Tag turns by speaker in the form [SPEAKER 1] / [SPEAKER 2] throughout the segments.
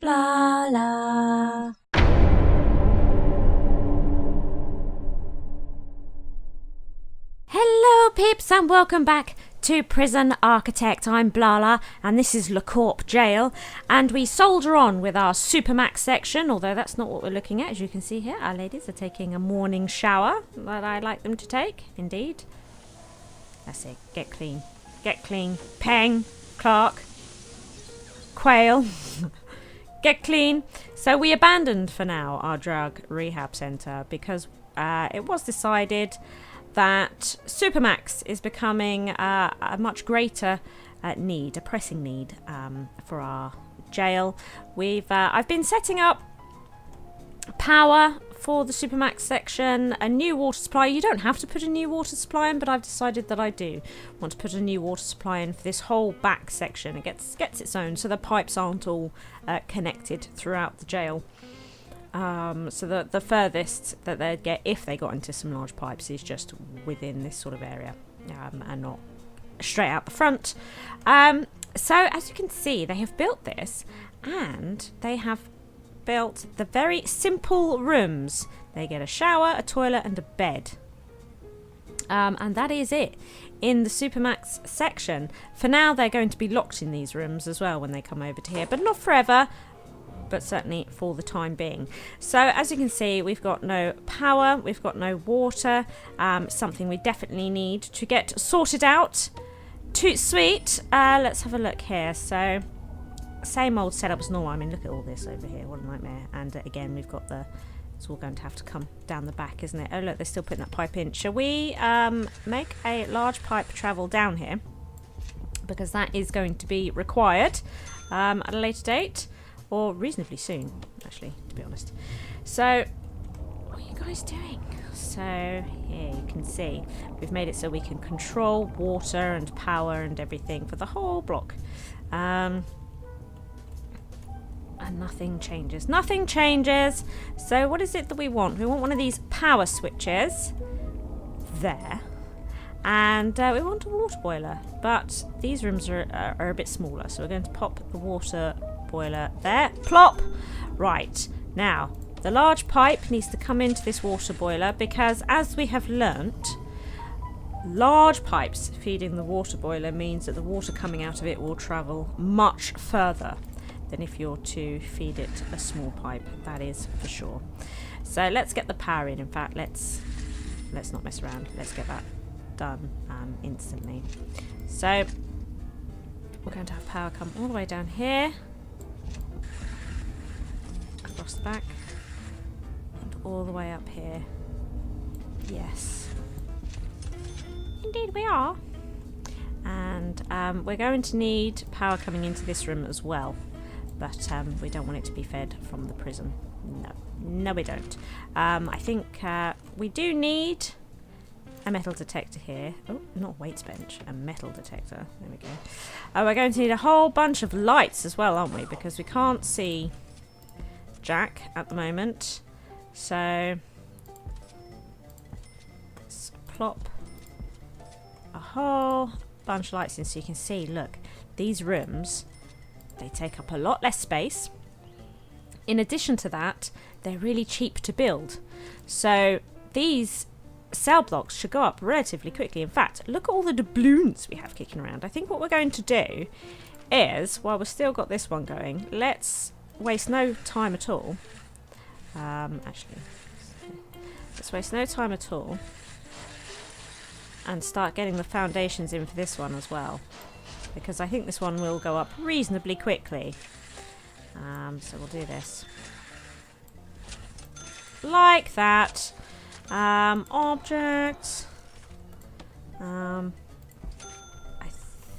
[SPEAKER 1] Blarla. Hello peeps and welcome back to Prison Architect. I'm Blarla and this is LaCorp Jail, and we soldier on with our Supermax section, although that's not what we're looking at. As you can see here, our ladies are taking a morning shower that I like them to take, indeed. That's it, get clean. Get clean. Peng, Clark, Quail. Get clean. So we abandoned for now our drug rehab centre because it was decided that Supermax is becoming a much greater need, a pressing need for our jail. I've been setting up power for the Supermax section, a new water supply. You don't have to put a new water supply in, but I've decided that I do want to put a new water supply in for this whole back section. It gets its own, so the pipes aren't all connected throughout the jail. So the furthest that they'd get if they got into some large pipes is just within this sort of area, and not straight out the front. So as you can see, they have built this, and they have built the very simple rooms. They get a shower, a toilet and a bed. And that is it in the Supermax section. For now, they're going to be locked in these rooms as well when they come over to here, but not forever, but certainly for the time being. So as you can see, we've got no power, we've got no water, something we definitely need to get sorted out. Toot sweet. Let's have a look here. So same old setup as normal. I mean, look at all this over here, what a nightmare. And again, we've got it's all going to have to come down the back, isn't it? Oh look, they're still putting that pipe in. Shall we make a large pipe travel down here, because that is going to be required at a later date, or reasonably soon, actually, to be honest. So what are you guys doing? So here you can see we've made it so we can control water and power and everything for the whole block. And nothing changes. Nothing changes. So what is it that we want? We want one of these power switches there. And we want a water boiler. But these rooms are a bit smaller. So we're going to pop the water boiler there. Plop! Right. Now, the large pipe needs to come into this water boiler because, as we have learnt, large pipes feeding the water boiler means that the water coming out of it will travel much further than if you're to feed it a small pipe. That is for sure. So let's get the power in. In fact, let's not mess around. Let's get that done instantly. So we're going to have power come all the way down here, across the back, and all the way up here. Yes, indeed we are. And we're going to need power coming into this room as well. But we don't want it to be fed from the prison. No, we don't. I think we do need a metal detector here. Oh, not a weights bench, a metal detector. There we go. We're going to need a whole bunch of lights as well, aren't we? Because we can't see Jack at the moment. So let's plop a whole bunch of lights in so you can see, look, these rooms, they take up a lot less space. In addition to that, they're really cheap to build. So these cell blocks should go up relatively quickly. In fact, look at all the doubloons we have kicking around. I think what we're going to do is, while we've still got this one going, let's waste no time at all. Actually, let's waste no time at all and start getting the foundations in for this one as well, because I think this one will go up reasonably quickly. So we'll do this like that. Objects. I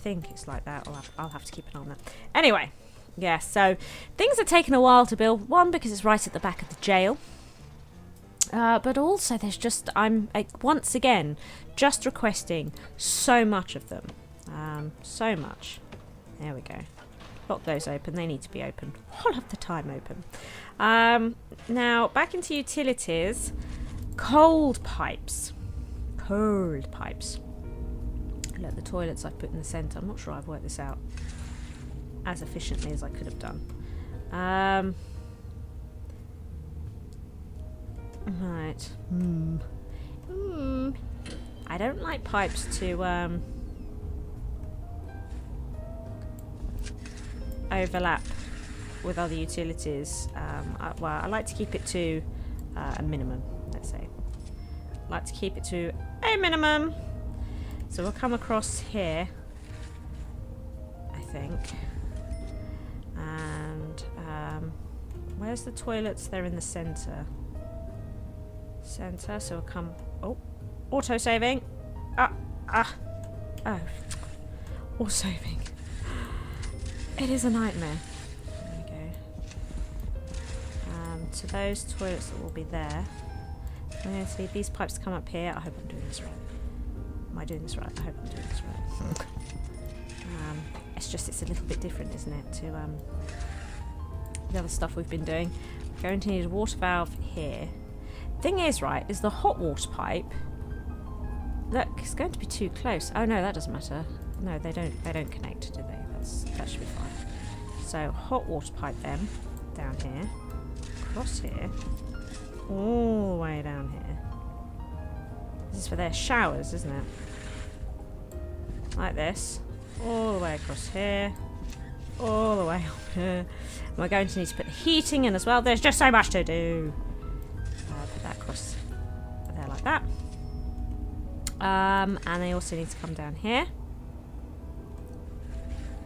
[SPEAKER 1] think it's like that. I'll have to keep an eye on that. Anyway, yeah, so things are taking a while to build. One, because it's right at the back of the jail. But also there's just, I'm once again just requesting so much of them. So much. There we go. Lock those open. They need to be open all of the time open. Now, back into utilities. Cold pipes. Cold pipes. Look, the toilets I've put in the centre. I'm not sure I've worked this out as efficiently as I could have done. Right. I don't like pipes to overlap with other utilities. Well, I like to keep it to a minimum, let's say. I like to keep it to a minimum. So we'll come across here, I think. And where's the toilets? They're in the centre. So we'll come... Oh, auto-saving. Oh, auto-saving. It is a nightmare. There we go. To those toilets that will be there. I'm going to leave these pipes to come up here. I hope I'm doing this right. Am I doing this right? I hope I'm doing this right. It's just, it's a little bit different, isn't it, to the other stuff we've been doing. We're going to need a water valve here. Thing is, right, is the hot water pipe. Look, it's going to be too close. Oh no, that doesn't matter. No, they don't connect, do they? That should be fine. So hot water pipe then down here, across here, all the way down here. This is for their showers, isn't it? Like this, all the way across here, all the way up here. And we're going to need to put the heating in as well. There's just so much to do. Put that across there like that. And they also need to come down here.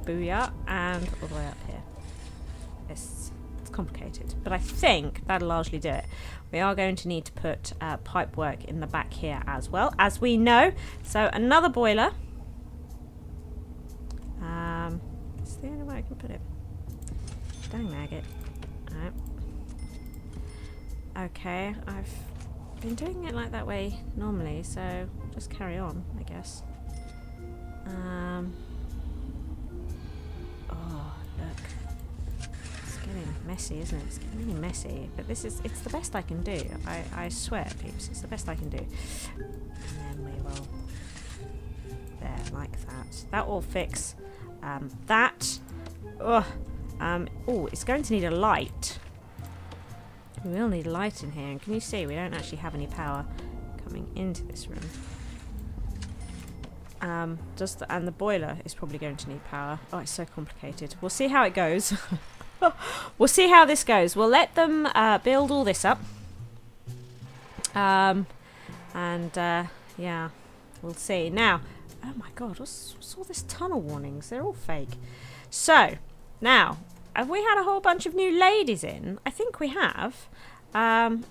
[SPEAKER 1] Booyah, and all the way up here. It's complicated, but I think that'll largely do it. We are going to need to put pipe work in the back here as well, as we know. So another boiler. It's the only way I can put it. Dang maggot. Alright. Okay, I've been doing it like that way normally, so just carry on, I guess. Oh, look. It's getting messy, isn't it? It's getting really messy. But it's the best I can do. I swear, peeps, it's the best I can do. And then we will... There, like that. That will fix that. Ugh. Oh, it's going to need a light. We will need a light in here. And can you see, we don't actually have any power coming into this room. And the boiler is probably going to need power. Oh, it's so complicated. We'll see how it goes. We'll see how this goes. We'll let them build all this up. Yeah, we'll see. Now, oh my god, what's all this tunnel warnings? They're all fake. So, now, have we had a whole bunch of new ladies in? I think we have. Have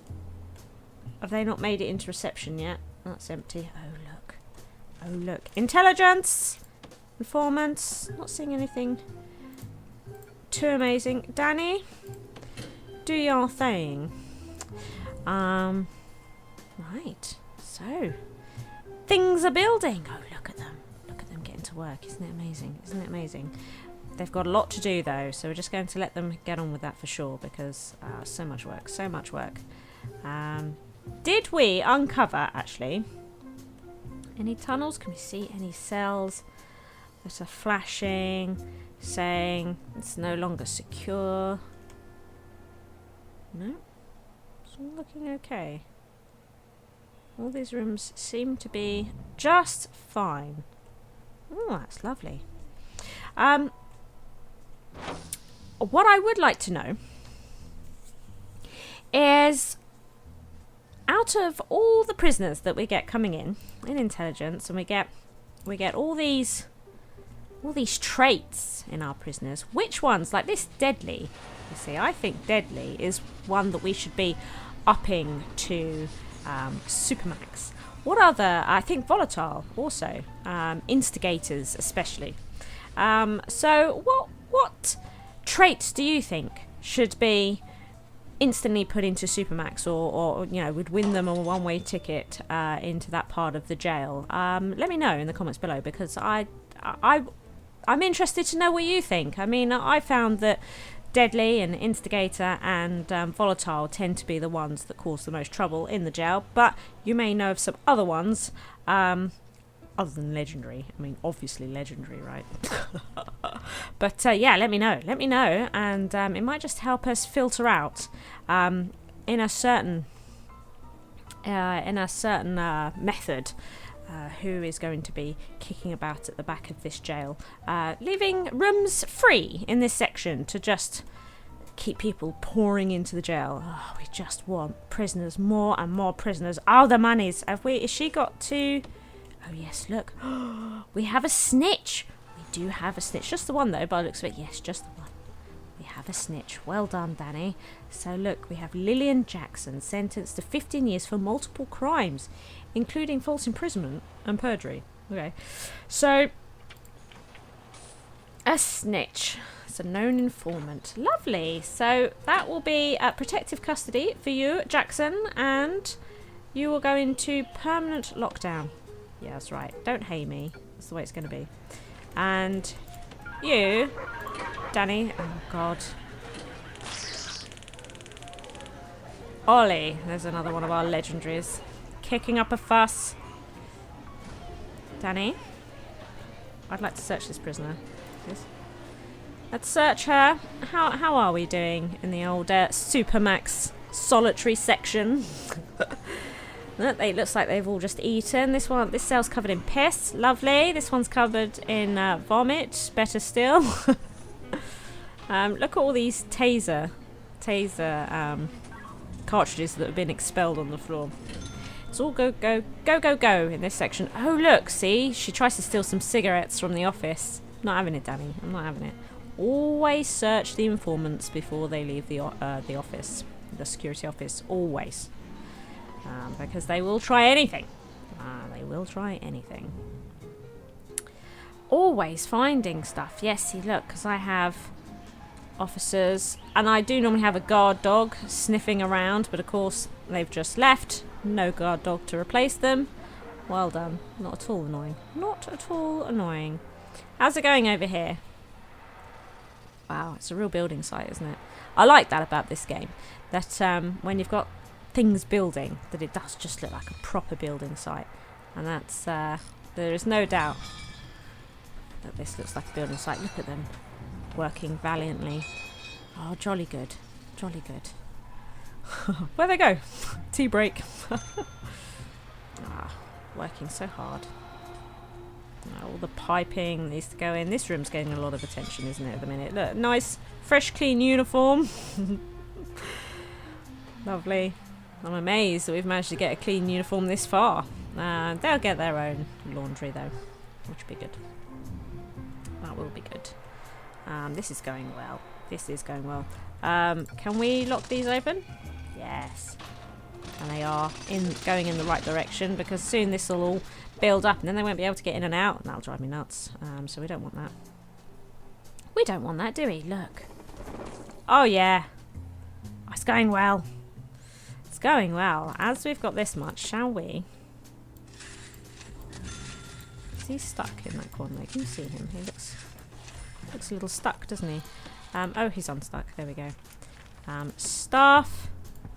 [SPEAKER 1] they not made it into reception yet? That's empty. Oh, look. Oh, look. Intelligence! Informants. Not seeing anything too amazing. Danny, do your thing. Right. So, things are building. Oh, look at them. Look at them getting to work. Isn't it amazing? Isn't it amazing? They've got a lot to do, though, so we're just going to let them get on with that for sure, because so much work, so much work. Did we uncover, actually, any tunnels? Can we see any cells that are flashing, saying it's no longer secure? No? It's all looking okay. All these rooms seem to be just fine. Oh, that's lovely. What I would like to know is, out of all the prisoners that we get coming in intelligence, and we get all these traits in our prisoners, which ones, like this deadly, you see, I think deadly is one that we should be upping to supermax. What other? I think volatile also, instigators especially. So what traits do you think should be instantly put into supermax, or you know, would win them a one-way ticket into that part of the jail? Let me know in the comments below, because I'm interested to know what you think. I mean, I found that deadly and instigator and volatile tend to be the ones that cause the most trouble in the jail, but you may know of some other ones. Other than legendary. I mean, obviously legendary, right? But yeah, let me know. Let me know. And it might just help us filter out in a certain method who is going to be kicking about at the back of this jail. Leaving rooms free in this section to just keep people pouring into the jail. Oh, we just want prisoners, more and more prisoners. Oh, the monies. Is she got to... Oh, yes, look. We have a snitch. We do have a snitch. Just the one, though, by the looks of it. Yes, just the one. We have a snitch. Well done, Danny. So, look, we have Lillian Jackson, sentenced to 15 years for multiple crimes, including false imprisonment and perjury. Okay. So, a snitch. It's a known informant. Lovely. So, that will be protective custody for you, Jackson, and you will go into permanent lockdown. Yeah, that's right. Don't hate me. That's the way it's going to be. And you, Danny. Oh, God. Ollie. There's another one of our legendaries. Kicking up a fuss. Danny. I'd like to search this prisoner. Please. Let's search her. How are we doing in the old Supermax solitary section? It looks like they've all just eaten. This cell's covered in piss. Lovely. This one's covered in vomit. Better still. Look at all these taser cartridges that have been expelled on the floor. It's all go in this section. Oh, look. See? She tries to steal some cigarettes from the office. Not having it, Danny. I'm not having it. Always search the informants before they leave the office. The security office. Always. Because they will try anything. They will try anything. Always finding stuff. Yes, see, look, because I have officers, and I do normally have a guard dog sniffing around, but of course they've just left. No guard dog to replace them. Well done. Not at all annoying. Not at all annoying. How's it going over here? Wow, it's a real building site, isn't it? I like that about this game. That when you've got things building, that it does just look like a proper building site. And that's there is no doubt that this looks like a building site. Look at them working valiantly. Oh, jolly good. Jolly good. Where'd they go? Tea break. Working so hard. All the piping needs to go in. This room's getting a lot of attention, isn't it, at the minute? Look, nice, fresh, clean uniform. Lovely. I'm amazed that we've managed to get a clean uniform this far. They'll get their own laundry, though, which will be good. That will be good. This is going well. This is going well. Can we lock these open? Yes. And they are going in the right direction, because soon this will all build up and then they won't be able to get in and out, and that'll drive me nuts. So we don't want that. We don't want that, do we? Look. Oh, yeah. It's going well. It's going well. As we've got this much, shall we? Is he stuck in that corner? Can you see him? He looks a little stuck, doesn't he? Oh, he's unstuck. There we go. Staff.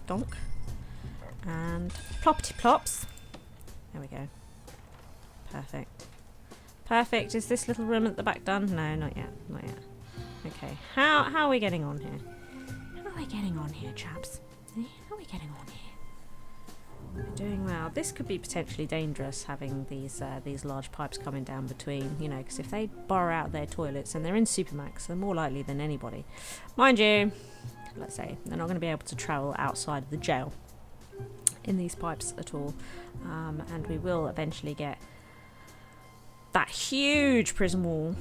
[SPEAKER 1] Donk. And ploppity plops. There we go. Perfect. Perfect. Is this little room at the back done? No, not yet. Not yet. Okay. How are we getting on here? How are we getting on here, chaps? How are we getting on here? We're doing well. This could be potentially dangerous, having these large pipes coming down between, you know, because if they bar out their toilets, and they're in Supermax, they're more likely than anybody. Mind you, let's say, they're not going to be able to travel outside of the jail in these pipes at all. And we will eventually get that huge prison wall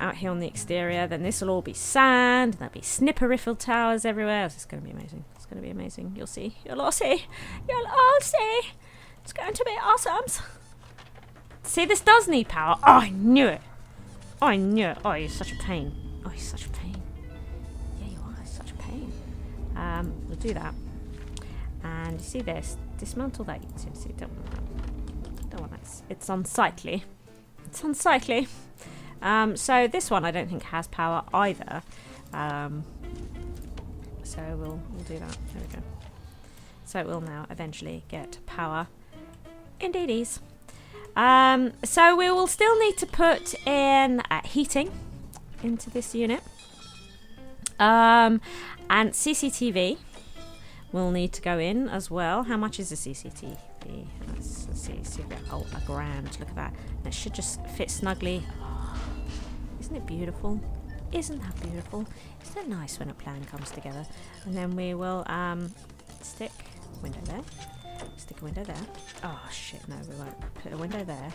[SPEAKER 1] out here on the exterior. Then this will all be sand, and there'll be snipperifill towers everywhere. It's going to be amazing. It's going to be amazing. You'll see. You'll all see. You'll all see. It's going to be awesome. See, this does need power. Oh, I knew it. Oh, I knew it. Oh, you're such a pain. Oh, you're such a pain. Yeah, you are. Such a pain. We'll do that. And you see this? Dismantle that. See, don't want that. Don't want that. It's unsightly. It's unsightly. So this one I don't think has power either. So we'll do that. There we go. So it will now eventually get power. Indeedies. So we will still need to put in heating into this unit. And CCTV will need to go in as well. How much is the CCTV? Let's see. Oh, £1,000. Look at that. It should just fit snugly. Oh, isn't it beautiful? Isn't that beautiful? Isn't it nice when a plan comes together? And then we will stick a window there. Stick a window there. Oh shit, no, we won't. Put a window there.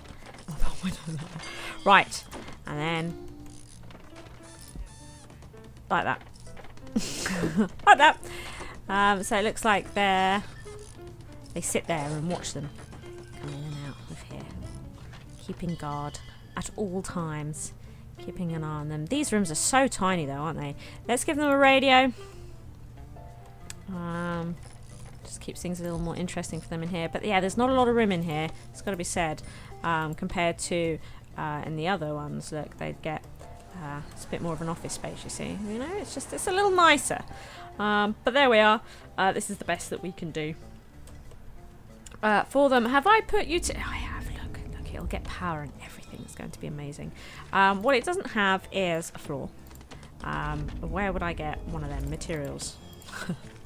[SPEAKER 1] Oh, a window there. Right. And then like that. Like that. So it looks like they sit there and watch them come in and out of here, keeping guard at all times, keeping an eye on them. These rooms are so tiny though, aren't they? Let's give them a radio. Just keeps things a little more interesting for them in here. But yeah, there's not a lot of room in here, it's got to be said, compared to in the other ones. Look, they'd get it's a bit more of an office space, you see. You know, it's a little nicer. But there we are. This is the best that we can do for them. Have I put you to... I have. Look, it'll get power and everything. It's going to be amazing. What it doesn't have is a floor. Where would I get one of them? Materials.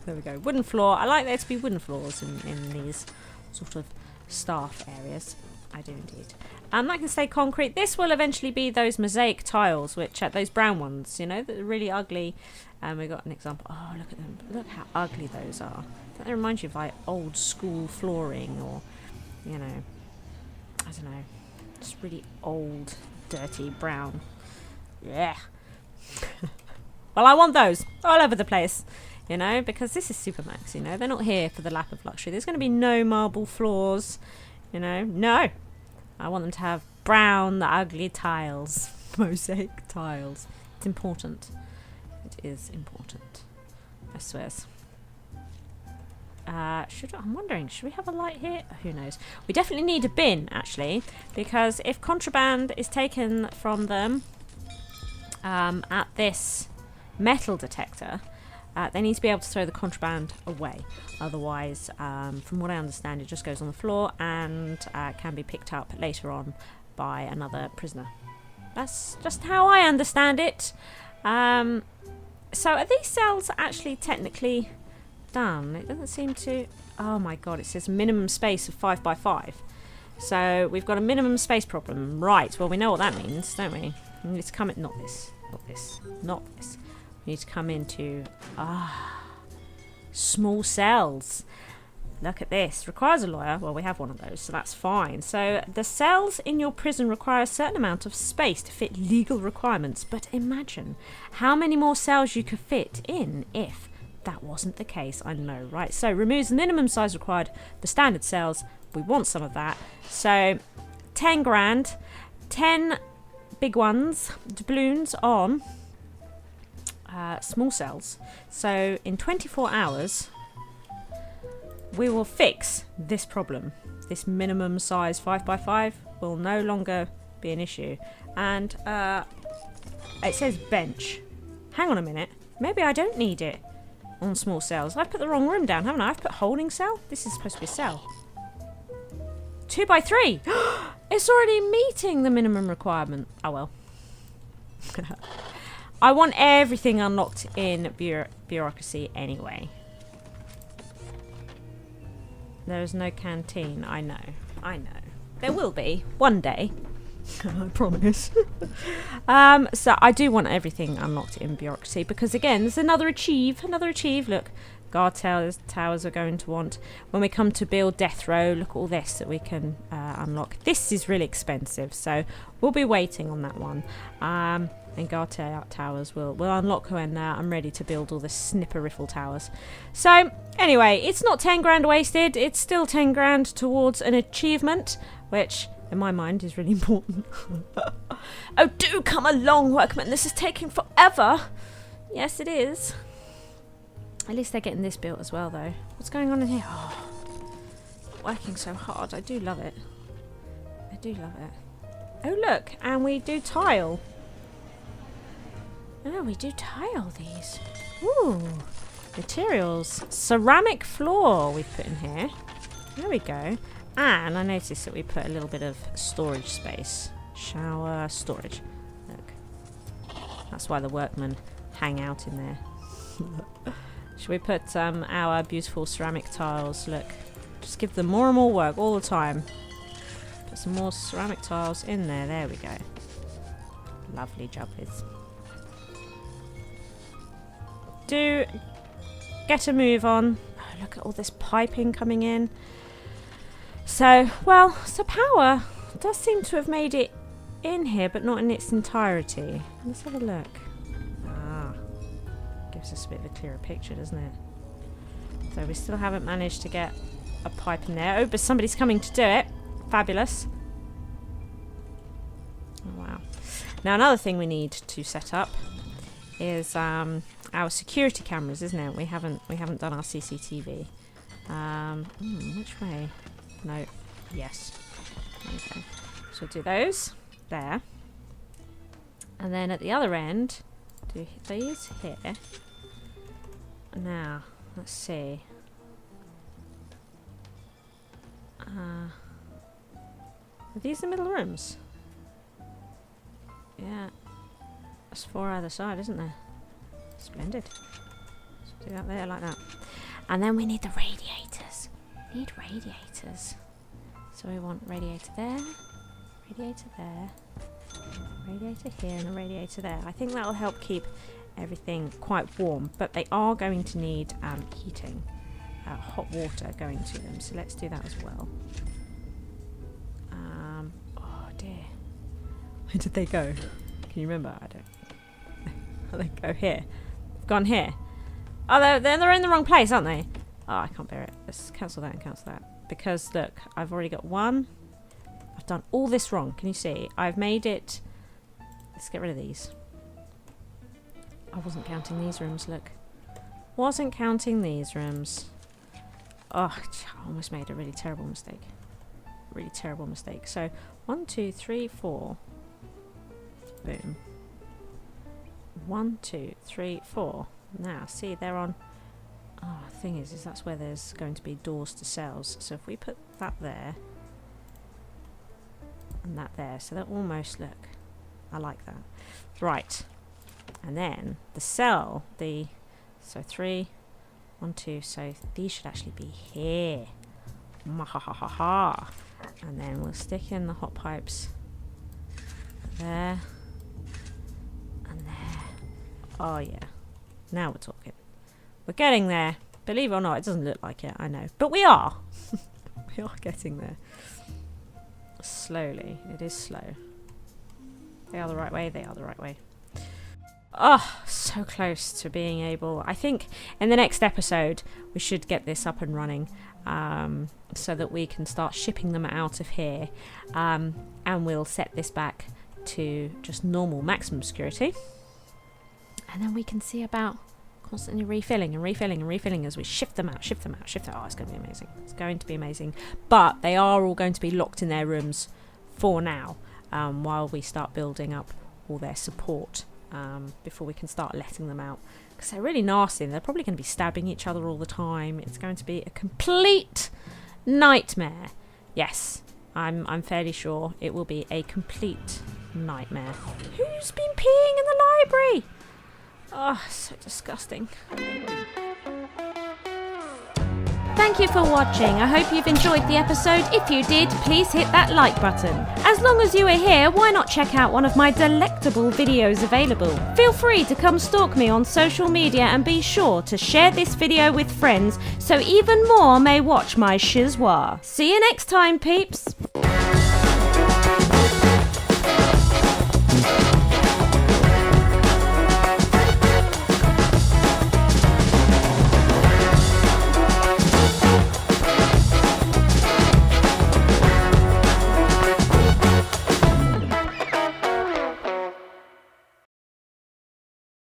[SPEAKER 1] There we go. Wooden floor. I like there to be wooden floors in these sort of staff areas. I do indeed. That can stay concrete. This will eventually be those mosaic tiles, which those brown ones, you know, that are really ugly. We got an example. Oh, look at them. Look how ugly those are. That reminds you of like old school flooring, or, you know, I don't know, just really old, dirty brown. Yeah. Well, I want those all over the place, you know, because this is Supermax, you know. They're not here for the lap of luxury. There's going to be no marble floors, you know. No. I want them to have brown, ugly tiles. Mosaic tiles. It's important. It is important. I swears. I'm wondering, should we have a light here? Who knows? We definitely need a bin, actually, because if contraband is taken from them at this metal detector, they need to be able to throw the contraband away. Otherwise, from what I understand, it just goes on the floor and can be picked up later on by another prisoner. That's just how I understand it. So are these cells actually technically done? It doesn't seem to... Oh my god, it says minimum space of 5 by 5. So we've got a minimum space problem. Right, well we know what that means, don't we? We need to come in... Not this. We need to come into... small cells. Look at this. Requires a lawyer. Well, we have one of those, so that's fine. So the cells in your prison require a certain amount of space to fit legal requirements. But imagine how many more cells you could fit in if that wasn't the case. I know, right? So removes the minimum size required for standard cells. We want some of that. So 10 grand, 10 big ones, doubloons on small cells. So in 24 hours, we will fix this problem. This minimum size 5 by 5 will no longer be an issue. And it says bench. Hang on a minute. Maybe I don't need it on small cells. I've put the wrong room down, haven't I? I've put holding cell. This is supposed to be a cell. 2 by 3. It's already meeting the minimum requirement. Oh well. I want everything unlocked in bureaucracy anyway. There is no canteen. I know. There will be one day. I promise. So I do want everything unlocked in bureaucracy because again, there's another achieve. Look, guard towers are going to want. When we come to build death row, look at all this that we can unlock. This is really expensive, so we'll be waiting on that one. And guard towers will unlock when I'm ready to build all the snipper riffle towers. So anyway, it's not 10 grand wasted. It's still 10 grand towards an achievement, which in my mind is really important. Oh, do come along, workmen. This is taking forever. Yes, it is. At least they're getting this built as well, though. What's going on in here? Oh, working so hard. I do love it. Oh, look. And we do tile. Oh, we do tile these. Ooh. Materials. Ceramic floor we've put in here. There we go. And I noticed that we put a little bit of storage space. Shower storage. Look. That's why the workmen hang out in there. Should we put our beautiful ceramic tiles? Look. Just give them more and more work all the time. Put some more ceramic tiles in there. There we go. Lovely jobbies. Do get a move on. Oh, look at all this piping coming in. So, well, so power does seem to have made it in here, but not in its entirety. Let's have a look. Ah, gives us a bit of a clearer picture, doesn't it? So we still haven't managed to get a pipe in there. Oh, but somebody's coming to do it. Fabulous. Oh, wow. Now, another thing we need to set up is our security cameras, isn't it? We haven't done our CCTV. Which way? No. Yes. Okay. So we'll do those there, and then at the other end, do these here. Now, let's see. Are these the middle rooms? Yeah. There's 4 either side, isn't there? Splendid. So do that there like that. And then we need the radiators. Need radiators. So we want radiator there, radiator there, radiator here, and a radiator there. I think that will help keep everything quite warm, but they are going to need heating, hot water going to them. So let's do that as well. Oh dear. Where did they go? Can you remember? I don't. They go here. They've gone here. Oh, they're in the wrong place, aren't they? Oh, I can't bear it. Let's cancel that and cancel that. Because, look, I've already got one. I've done all this wrong. Can you see? I've made it... Let's get rid of these. I wasn't counting these rooms, look. Wasn't counting these rooms. Oh, I almost made a really terrible mistake. Really terrible mistake. So, 1, 2, 3, 4. Boom. 1, 2, 3, 4. Now, see, they're on... Oh, the thing is that's where there's going to be doors to cells. So if we put that there and that there, so that almost look. I like that. Right, and then the cell. So 3, 1, 2. So these should actually be here. Mahahaha. And then we'll stick in the hot pipes there and there. Oh yeah. Now we're talking. We're getting there. Believe it or not, it doesn't look like it, I know. But we are. We are getting there. Slowly. It is slow. They are the right way. They are the right way. Oh, so close to being able... I think in the next episode, we should get this up and running so that we can start shipping them out of here. And we'll set this back to just normal maximum security. And then we can see about... constantly refilling and refilling and refilling as we shift them out, shift them out, shift them out. Oh, it's going to be amazing. It's going to be amazing. But they are all going to be locked in their rooms for now while we start building up all their support before we can start letting them out. Because they're really nasty and they're probably going to be stabbing each other all the time. It's going to be a complete nightmare. Yes, I'm fairly sure it will be a complete nightmare. Who's been peeing in the library? Oh, so disgusting. Thank you for watching. I hope you've enjoyed the episode. If you did, please hit that like button. As long as you are here, why not check out one of my delectable videos available? Feel free to come stalk me on social media and be sure to share this video with friends so even more may watch my schizwa. See you next time, peeps.